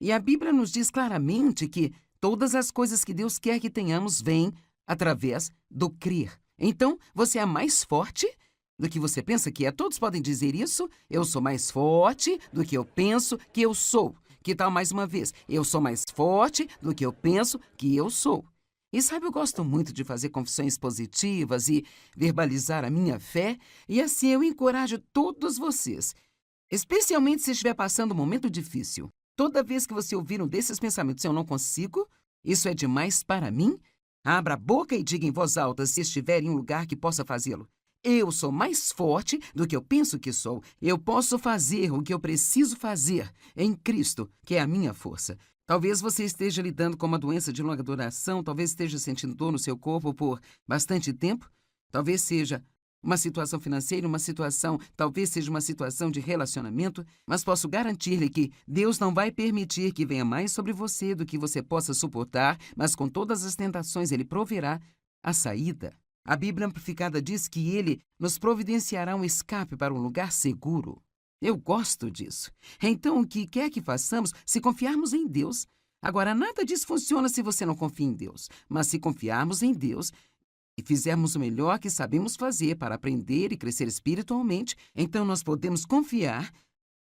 E a Bíblia nos diz claramente que todas as coisas que Deus quer que tenhamos vêm através do crer. Então, você é mais forte do que você pensa que é. Todos podem dizer isso. Eu sou mais forte do que eu penso que eu sou. Que tal mais uma vez? Eu sou mais forte do que eu penso que eu sou. E sabe, eu gosto muito de fazer confissões positivas e verbalizar a minha fé, e assim eu encorajo todos vocês, especialmente se estiver passando um momento difícil. Toda vez que você ouvir um desses pensamentos, eu não consigo, isso é demais para mim, abra a boca e diga em voz alta se estiver em um lugar que possa fazê-lo. Eu sou mais forte do que eu penso que sou. Eu posso fazer o que eu preciso fazer em Cristo, que é a minha força. Talvez você esteja lidando com uma doença de longa duração, talvez esteja sentindo dor no seu corpo por bastante tempo, talvez seja uma situação financeira, talvez seja uma situação de relacionamento, mas posso garantir-lhe que Deus não vai permitir que venha mais sobre você do que você possa suportar, mas com todas as tentações Ele proverá a saída. A Bíblia Amplificada diz que Ele nos providenciará um escape para um lugar seguro. Eu gosto disso. Então, o que quer que façamos, se confiarmos em Deus. Agora, nada disso funciona se você não confia em Deus. Mas se confiarmos em Deus e fizermos o melhor que sabemos fazer para aprender e crescer espiritualmente, então nós podemos confiar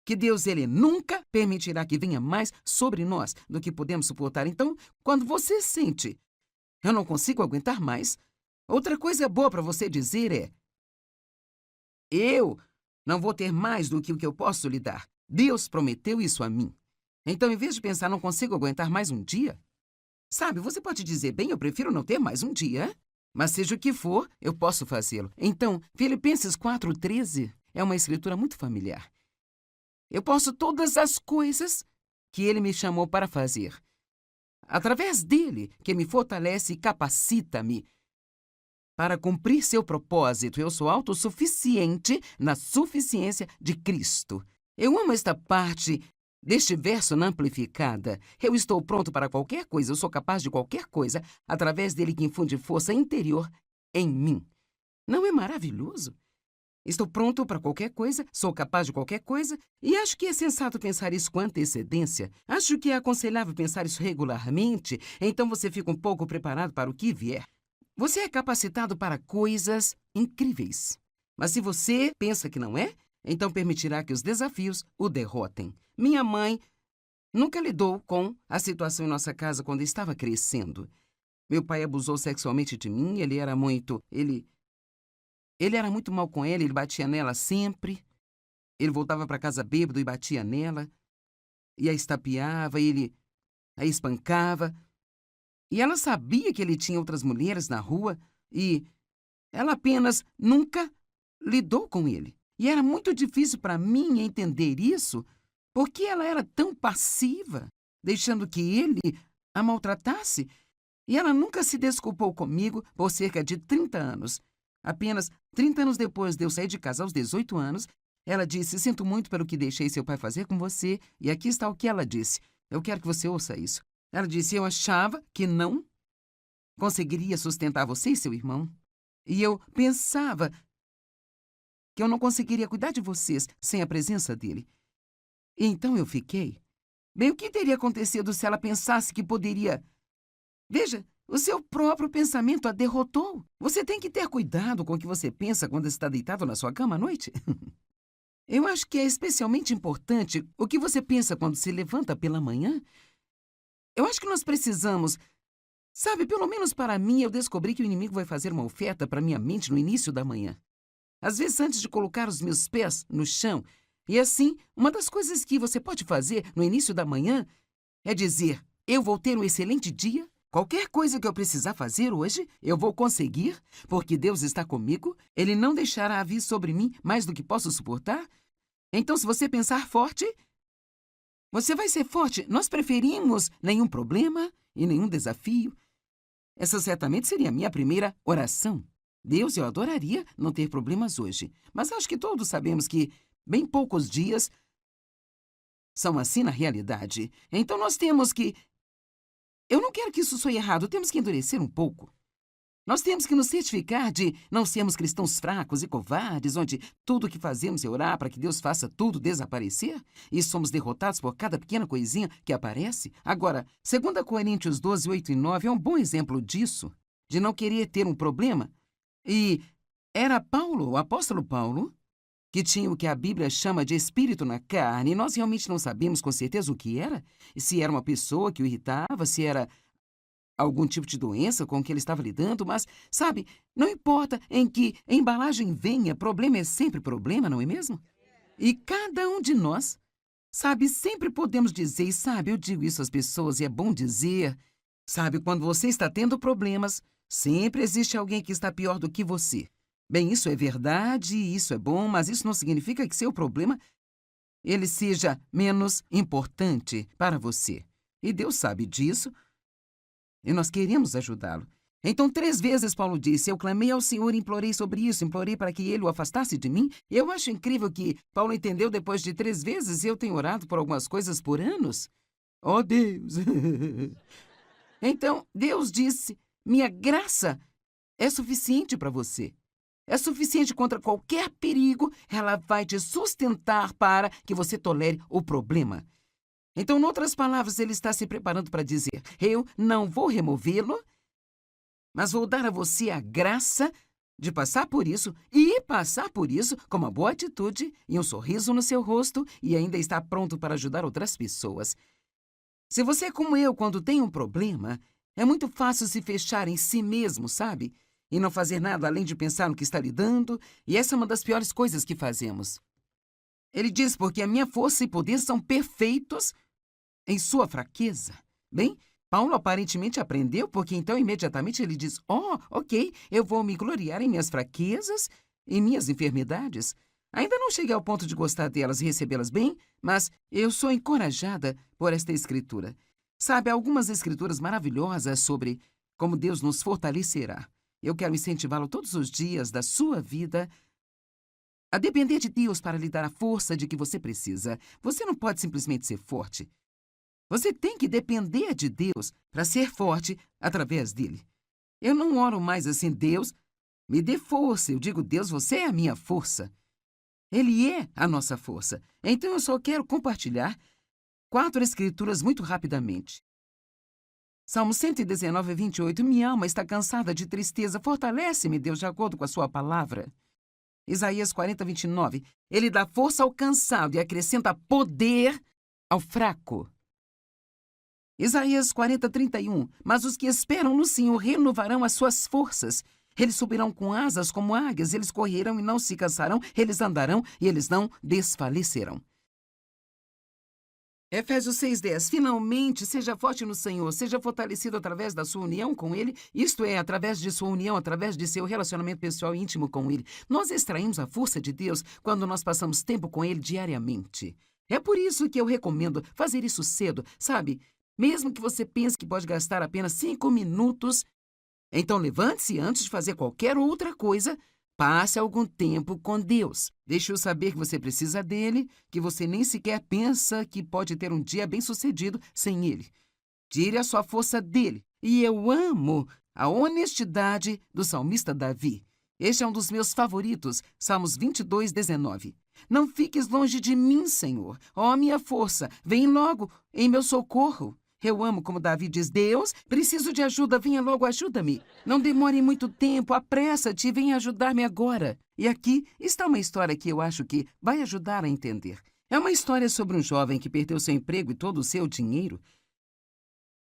que Deus, Ele nunca permitirá que venha mais sobre nós do que podemos suportar. Então, quando você sente, eu não consigo aguentar mais, outra coisa boa para você dizer é: eu não vou ter mais do que o que eu posso lhe dar. Deus prometeu isso a mim. Então, em vez de pensar, não consigo aguentar mais um dia, sabe, você pode dizer, bem, eu prefiro não ter mais um dia, mas seja o que for, eu posso fazê-lo. Então, Filipenses 4:13 é uma escritura muito familiar. Eu posso todas as coisas que Ele me chamou para fazer. Através dele, que me fortalece e capacita-me para cumprir seu propósito. Eu sou autossuficiente na suficiência de Cristo. Eu amo esta parte deste verso na Amplificada. Eu estou pronto para qualquer coisa, eu sou capaz de qualquer coisa, através dele que infunde força interior em mim. Não é maravilhoso? Estou pronto para qualquer coisa, sou capaz de qualquer coisa, e acho que é sensato pensar isso com antecedência. Acho que é aconselhável pensar isso regularmente, então você fica um pouco preparado para o que vier. Você é capacitado para coisas incríveis. Mas se você pensa que não é, então permitirá que os desafios o derrotem. Minha mãe nunca lidou com a situação em nossa casa quando estava crescendo. Meu pai abusou sexualmente de mim, ele era muito mal com ela, ele batia nela sempre. Ele voltava para casa bêbado e batia nela, e a estapeava, ele a espancava. E ela sabia que ele tinha outras mulheres na rua e ela apenas nunca lidou com ele. E era muito difícil para mim entender isso, porque ela era tão passiva, deixando que ele a maltratasse. E ela nunca se desculpou comigo por cerca de 30 anos. Apenas 30 anos depois de eu sair de casa aos 18 anos, ela disse, sinto muito pelo que deixei seu pai fazer com você. E aqui está o que ela disse. Eu quero que você ouça isso. Ela disse, eu achava que não conseguiria sustentar você e seu irmão. E eu pensava que eu não conseguiria cuidar de vocês sem a presença dele. E então eu fiquei. Bem, o que teria acontecido se ela pensasse que poderia... Veja, o seu próprio pensamento a derrotou. Você tem que ter cuidado com o que você pensa quando está deitado na sua cama à noite. Eu acho que é especialmente importante o que você pensa quando se levanta pela manhã. Eu acho que nós precisamos... Sabe, pelo menos para mim, eu descobri que o inimigo vai fazer uma oferta para minha mente no início da manhã. Às vezes, antes de colocar os meus pés no chão. E assim, uma das coisas que você pode fazer no início da manhã é dizer, eu vou ter um excelente dia. Qualquer coisa que eu precisar fazer hoje, eu vou conseguir, porque Deus está comigo. Ele não deixará vir sobre mim mais do que posso suportar. Então, se você pensar forte, Você vai ser forte. Nós preferimos nenhum problema e nenhum desafio. Essa certamente seria a minha primeira oração. Deus, eu adoraria não ter problemas hoje. Mas acho que todos sabemos que bem poucos dias são assim na realidade. Então nós temos que... Eu não quero que isso soe errado. Temos que endurecer um pouco. Nós temos que nos certificar de não sermos cristãos fracos e covardes, onde tudo o que fazemos é orar para que Deus faça tudo desaparecer e somos derrotados por cada pequena coisinha que aparece. Agora, 2 Coríntios 12, 8 e 9 é um bom exemplo disso, de não querer ter um problema. E era Paulo, o apóstolo Paulo, que tinha o que a Bíblia chama de espírito na carne, e nós realmente não sabemos com certeza o que era, se era uma pessoa que o irritava, se era algum tipo de doença com que ele estava lidando, mas, sabe, não importa em que embalagem venha, problema é sempre problema, não é mesmo? E cada um de nós, sabe, sempre podemos dizer, e sabe, eu digo isso às pessoas e é bom dizer, sabe, quando você está tendo problemas, sempre existe alguém que está pior do que você. Bem, isso é verdade, isso é bom, mas isso não significa que seu problema, ele seja menos importante para você. E Deus sabe disso. E nós queremos ajudá-lo. Então, 3 vezes Paulo disse, eu clamei ao Senhor e implorei sobre isso, implorei para que ele o afastasse de mim. Eu acho incrível que Paulo entendeu depois de 3 vezes, eu tenho orado por algumas coisas por anos. Oh, Deus! Então, Deus disse, minha graça é suficiente para você. É suficiente contra qualquer perigo, ela vai te sustentar para que você tolere o problema. Então, em outras palavras, ele está se preparando para dizer, eu não vou removê-lo, mas vou dar a você a graça de passar por isso e passar por isso com uma boa atitude e um sorriso no seu rosto e ainda estar pronto para ajudar outras pessoas. Se você é como eu, quando tem um problema, é muito fácil se fechar em si mesmo, sabe? E não fazer nada além de pensar no que está lidando, e essa é uma das piores coisas que fazemos. Ele diz, porque a minha força e poder são perfeitos em sua fraqueza. Bem, Paulo aparentemente aprendeu, porque então imediatamente ele diz, ok, eu vou me gloriar em minhas fraquezas, em minhas enfermidades. Ainda não cheguei ao ponto de gostar delas e recebê-las bem, mas eu sou encorajada por esta escritura. Sabe, há algumas escrituras maravilhosas sobre como Deus nos fortalecerá. Eu quero incentivá-lo todos os dias da sua vida a depender de Deus para lhe dar a força de que você precisa. Você não pode simplesmente ser forte. Você tem que depender de Deus para ser forte através dele. Eu não oro mais assim, Deus, me dê força. Eu digo, Deus, você é a minha força. Ele é a nossa força. Então eu só quero compartilhar 4 escrituras muito rapidamente. Salmo 119, 28. Minha alma está cansada de tristeza. Fortalece-me, Deus, de acordo com a sua palavra. Isaías 40, 29. Ele dá força ao cansado e acrescenta poder ao fraco. Isaías 40, 31. Mas os que esperam no Senhor renovarão as suas forças. Eles subirão com asas como águias, eles correrão e não se cansarão, eles andarão e eles não desfalecerão. Efésios 6:10. Finalmente, seja forte no Senhor, seja fortalecido através da sua união com Ele, isto é, através de sua união, através de seu relacionamento pessoal e íntimo com Ele. Nós extraímos a força de Deus quando nós passamos tempo com Ele diariamente. É por isso que eu recomendo fazer isso cedo, sabe? Mesmo que você pense que pode gastar apenas 5 minutos, então levante-se antes de fazer qualquer outra coisa. Passe algum tempo com Deus. Deixe-o saber que você precisa dele, que você nem sequer pensa que pode ter um dia bem-sucedido sem ele. Tire a sua força dele. E eu amo a honestidade do salmista Davi. Este é um dos meus favoritos, Salmos 22, 19. Não fiques longe de mim, Senhor. Ó, minha força, vem logo em meu socorro. Eu amo como Davi diz, Deus, preciso de ajuda, venha logo, ajuda-me. Não demore muito tempo, apressa-te e venha ajudar-me agora. E aqui está uma história que eu acho que vai ajudar a entender. É uma história sobre um jovem que perdeu seu emprego e todo o seu dinheiro.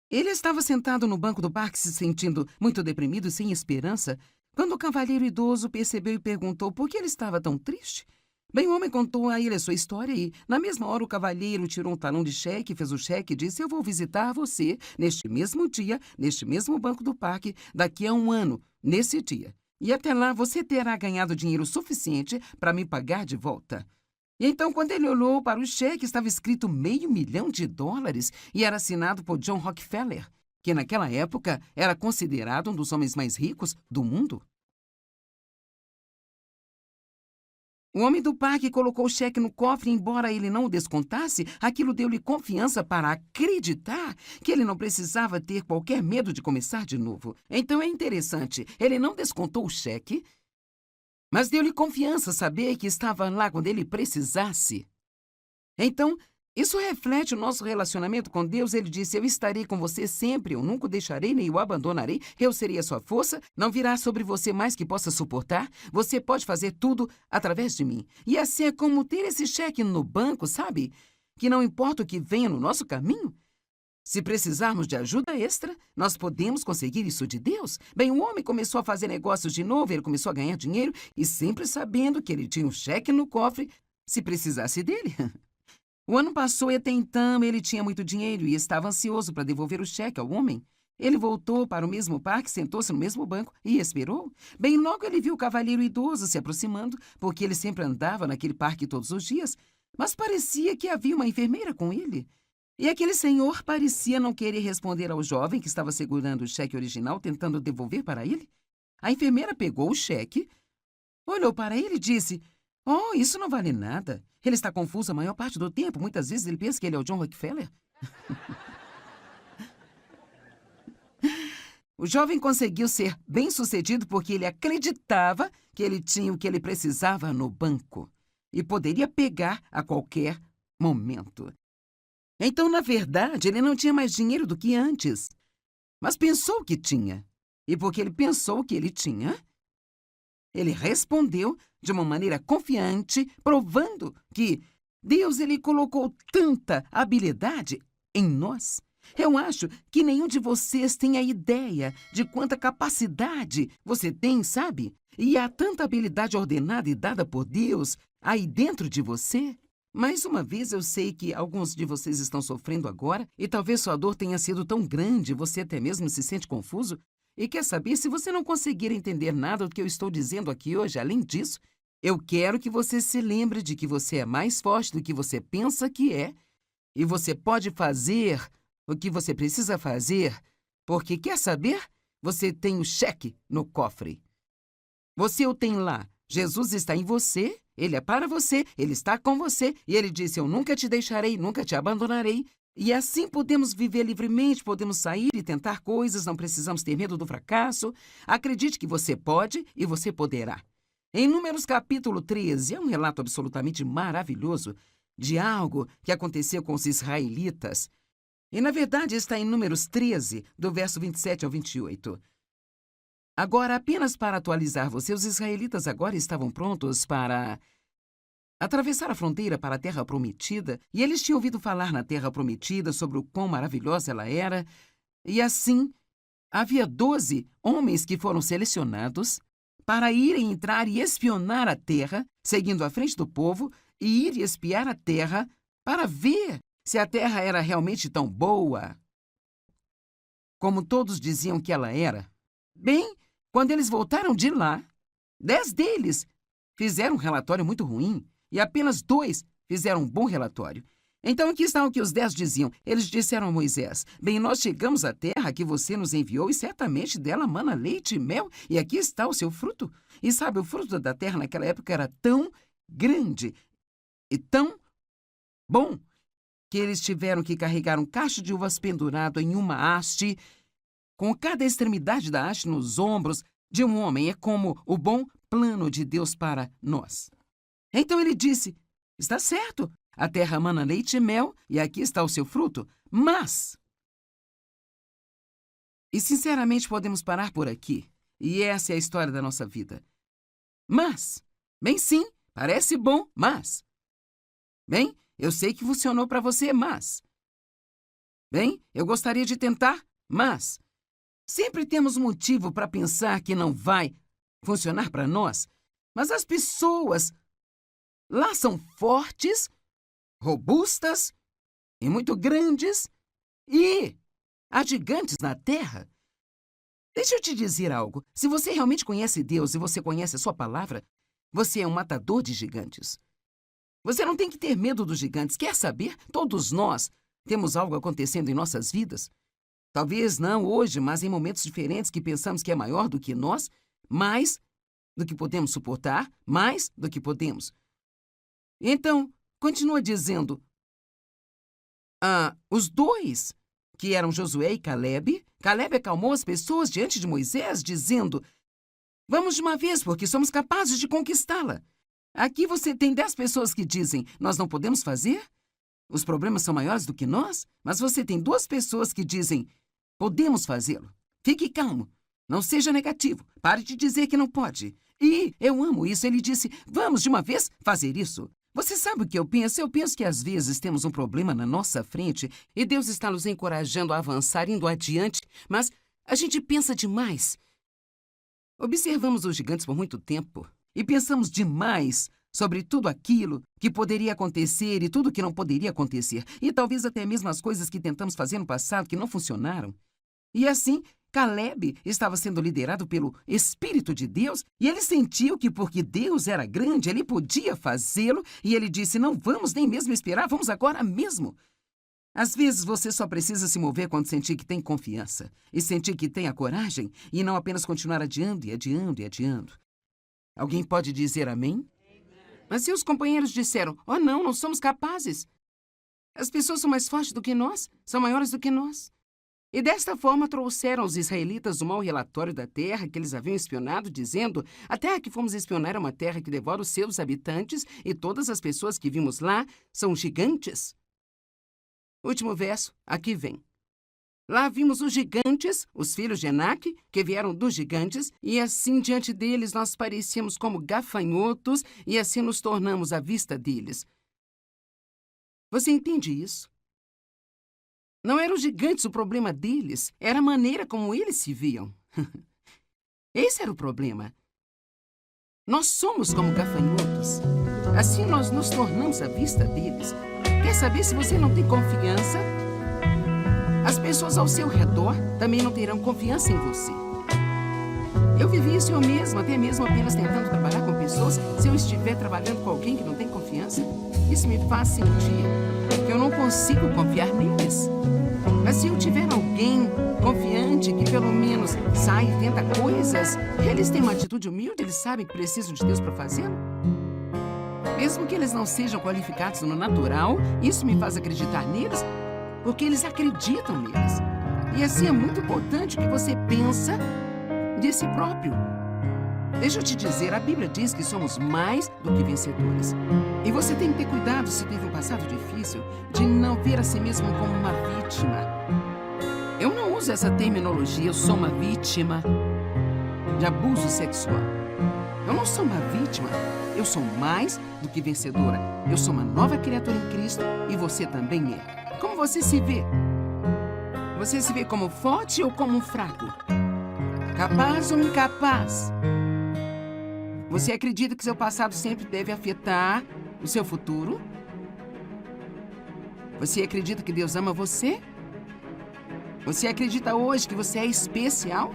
Ele estava sentado no banco do parque se sentindo muito deprimido e sem esperança, quando o cavalheiro idoso percebeu e perguntou por que ele estava tão triste. Bem, o homem contou a ele a sua história e, na mesma hora, o cavalheiro tirou um talão de cheque, fez o cheque e disse, eu vou visitar você neste mesmo dia, neste mesmo banco do parque, daqui a 1 ano, nesse dia. E até lá você terá ganhado dinheiro suficiente para me pagar de volta. E então, quando ele olhou para o cheque, estava escrito $500 mil e era assinado por John Rockefeller, que naquela época era considerado um dos homens mais ricos do mundo. O homem do parque colocou o cheque no cofre e, embora ele não o descontasse, aquilo deu-lhe confiança para acreditar que ele não precisava ter qualquer medo de começar de novo. Então é interessante, ele não descontou o cheque, mas deu-lhe confiança saber que estava lá quando ele precisasse. Então, isso reflete o nosso relacionamento com Deus. Ele disse: eu estarei com você sempre, eu nunca o deixarei nem o abandonarei, eu serei a sua força, não virá sobre você mais que possa suportar, você pode fazer tudo através de mim. E assim é como ter esse cheque no banco, sabe? Que não importa o que venha no nosso caminho, se precisarmos de ajuda extra, nós podemos conseguir isso de Deus. Bem, o homem começou a fazer negócios de novo, ele começou a ganhar dinheiro e sempre sabendo que ele tinha um cheque no cofre se precisasse dele. O ano passou e até então ele tinha muito dinheiro e estava ansioso para devolver o cheque ao homem. Ele voltou para o mesmo parque, sentou-se no mesmo banco e esperou. Bem, logo ele viu o cavalheiro idoso se aproximando, porque ele sempre andava naquele parque todos os dias, mas parecia que havia uma enfermeira com ele. E aquele senhor parecia não querer responder ao jovem que estava segurando o cheque original, tentando devolver para ele. A enfermeira pegou o cheque, olhou para ele e disse: oh, isso não vale nada. Ele está confuso a maior parte do tempo. Muitas vezes ele pensa que ele é o John Rockefeller. O jovem conseguiu ser bem-sucedido porque ele acreditava que ele tinha o que ele precisava no banco e poderia pegar a qualquer momento. Então, na verdade, ele não tinha mais dinheiro do que antes, mas pensou que tinha. E porque ele pensou que ele tinha, ele respondeu de uma maneira confiante, provando que Deus ele colocou tanta habilidade em nós. Eu acho que nenhum de vocês tem a ideia de quanta capacidade você tem, sabe? E há tanta habilidade ordenada e dada por Deus aí dentro de você. Mais uma vez, eu sei que alguns de vocês estão sofrendo agora e talvez sua dor tenha sido tão grande, você até mesmo se sente confuso. E quer saber, se você não conseguir entender nada do que eu estou dizendo aqui hoje, além disso, eu quero que você se lembre de que você é mais forte do que você pensa que é e você pode fazer o que você precisa fazer, porque, quer saber, você tem o cheque no cofre. Você o tem lá. Jesus está em você, ele é para você, ele está com você e ele disse: eu nunca te deixarei, nunca te abandonarei. E assim podemos viver livremente, podemos sair e tentar coisas, não precisamos ter medo do fracasso. Acredite que você pode e você poderá. Em Números capítulo 13, é um relato absolutamente maravilhoso de algo que aconteceu com os israelitas. E, na verdade, está em Números 13, do verso 27 ao 28. Agora, apenas para atualizar você, os israelitas agora estavam prontos para atravessar a fronteira para a Terra Prometida, e eles tinham ouvido falar na Terra Prometida sobre o quão maravilhosa ela era, e assim, havia 12 homens que foram selecionados para irem entrar e espionar a terra, seguindo à frente do povo, e ir e espiar a terra para ver se a terra era realmente tão boa como todos diziam que ela era. Bem, quando eles voltaram de lá, 10 deles fizeram um relatório muito ruim e apenas 2 fizeram um bom relatório. Então, aqui está o que os 10 diziam. Eles disseram a Moisés: bem, nós chegamos à terra que você nos enviou e certamente dela mana leite e mel, e aqui está o seu fruto. E sabe, o fruto da terra naquela época era tão grande e tão bom que eles tiveram que carregar um cacho de uvas pendurado em uma haste, com cada extremidade da haste nos ombros de um homem. É como o bom plano de Deus para nós. Então ele disse: está certo, a terra mana leite e mel, e aqui está o seu fruto, mas... E sinceramente podemos parar por aqui, e essa é a história da nossa vida. Mas, bem sim, parece bom, mas... Bem, eu sei que funcionou para você, mas... Bem, eu gostaria de tentar, mas... Sempre temos motivo para pensar que não vai funcionar para nós, mas as pessoas lá são fortes, robustas e muito grandes, e há gigantes na Terra. Deixa eu te dizer algo. Se você realmente conhece Deus e você conhece a sua palavra, você é um matador de gigantes. Você não tem que ter medo dos gigantes. Quer saber? Todos nós temos algo acontecendo em nossas vidas. Talvez não hoje, mas em momentos diferentes que pensamos que é maior do que nós, mais do que podemos suportar, mais do que podemos. Então, continua dizendo, os dois, que eram Josué e Caleb acalmou as pessoas diante de Moisés, dizendo, vamos de uma vez, porque somos capazes de conquistá-la. Aqui você tem 10 pessoas que dizem, nós não podemos fazer, os problemas são maiores do que nós, mas você tem 2 pessoas que dizem, podemos fazê-lo. Fique calmo, não seja negativo, pare de dizer que não pode. E eu amo isso, ele disse, vamos de uma vez fazer isso. Você sabe o que eu penso? Eu penso que às vezes temos um problema na nossa frente e Deus está nos encorajando a avançar, indo adiante, mas a gente pensa demais. Observamos os gigantes por muito tempo e pensamos demais sobre tudo aquilo que poderia acontecer e tudo que não poderia acontecer, e talvez até mesmo as coisas que tentamos fazer no passado que não funcionaram. E assim, Caleb estava sendo liderado pelo Espírito de Deus e ele sentiu que porque Deus era grande, ele podia fazê-lo e ele disse, não vamos nem mesmo esperar, vamos agora mesmo. Às vezes você só precisa se mover quando sentir que tem confiança e sentir que tem a coragem e não apenas continuar adiando e adiando e adiando. Alguém pode dizer amém? Mas seus companheiros disseram, oh não somos capazes. As pessoas são mais fortes do que nós, são maiores do que nós. E desta forma trouxeram aos israelitas o mau relatório da terra que eles haviam espionado, dizendo, a terra que fomos espionar é uma terra que devora os seus habitantes e todas as pessoas que vimos lá são gigantes. Último verso, aqui vem. Lá vimos os gigantes, os filhos de Enaque, que vieram dos gigantes, e assim diante deles nós parecíamos como gafanhotos, e assim nos tornamos à vista deles. Você entende isso? Não eram os gigantes o problema deles, era a maneira como eles se viam. Esse era o problema. Nós somos como gafanhotos. Assim nós nos tornamos à vista deles. Quer saber se você não tem confiança? As pessoas ao seu redor também não terão confiança em você. Eu vivi isso eu mesma, até mesmo apenas tentando trabalhar com pessoas. Se eu estiver trabalhando com alguém que não tem confiança, isso me faz sentir que eu não consigo confiar neles. Mas se eu tiver alguém confiante que pelo menos sai e tenta coisas, eles têm uma atitude humilde, eles sabem que precisam de Deus para fazê-lo. Mesmo que eles não sejam qualificados no natural, isso me faz acreditar neles, porque eles acreditam neles. E assim é muito importante o que você pensa de si próprio. Deixa eu te dizer, a Bíblia diz que somos mais do que vencedores. E você tem que ter cuidado, se teve um passado difícil, de não ver a si mesmo como uma vítima. Eu não uso essa terminologia, eu sou uma vítima de abuso sexual. Eu não sou uma vítima, eu sou mais do que vencedora. Eu sou uma nova criatura em Cristo e você também é. Como você se vê? Você se vê como forte ou como fraco? Capaz ou incapaz? Você acredita que seu passado sempre deve afetar o seu futuro? Você acredita que Deus ama você? Você acredita hoje que você é especial?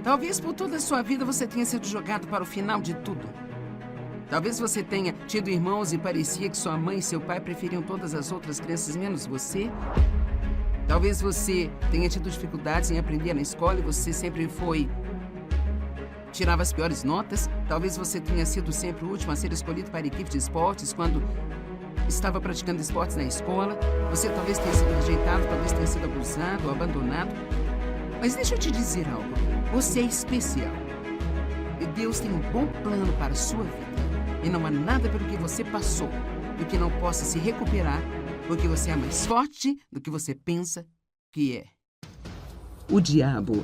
Talvez por toda a sua vida você tenha sido jogado para o final de tudo. Talvez você tenha tido irmãos e parecia que sua mãe e seu pai preferiam todas as outras crianças menos você. Talvez você tenha tido dificuldades em aprender na escola e você sempre tirava as piores notas. Talvez você tenha sido sempre o último a ser escolhido para a equipe de esportes quando estava praticando esportes na escola. Você talvez tenha sido rejeitado, talvez tenha sido abusado ou abandonado. Mas deixa eu te dizer algo. Você é especial. E Deus tem um bom plano para a sua vida. E não há nada pelo que você passou do que não possa se recuperar, porque você é mais forte do que você pensa que é. O diabo.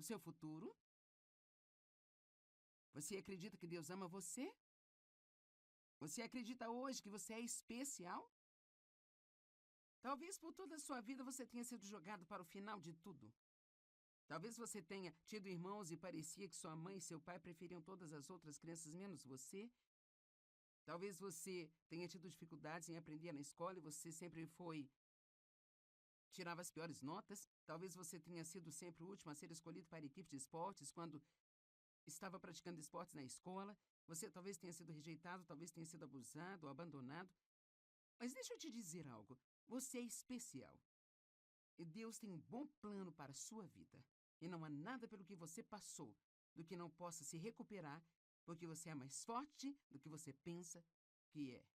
seu futuro? Você acredita que Deus ama você? Você acredita hoje que você é especial? Talvez por toda a sua vida você tenha sido jogado para o final de tudo. Talvez você tenha tido irmãos e parecia que sua mãe e seu pai preferiam todas as outras crianças menos você. Talvez você tenha tido dificuldades em aprender na escola e você sempre tirava as piores notas. Talvez você tenha sido sempre o último a ser escolhido para a equipe de esportes quando estava praticando esportes na escola. Você talvez tenha sido rejeitado, talvez tenha sido abusado ou abandonado. Mas deixa eu te dizer algo. Você é especial. E Deus tem um bom plano para a sua vida. E não há nada pelo que você passou do que não possa se recuperar, porque você é mais forte do que você pensa que é.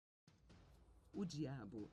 O diabo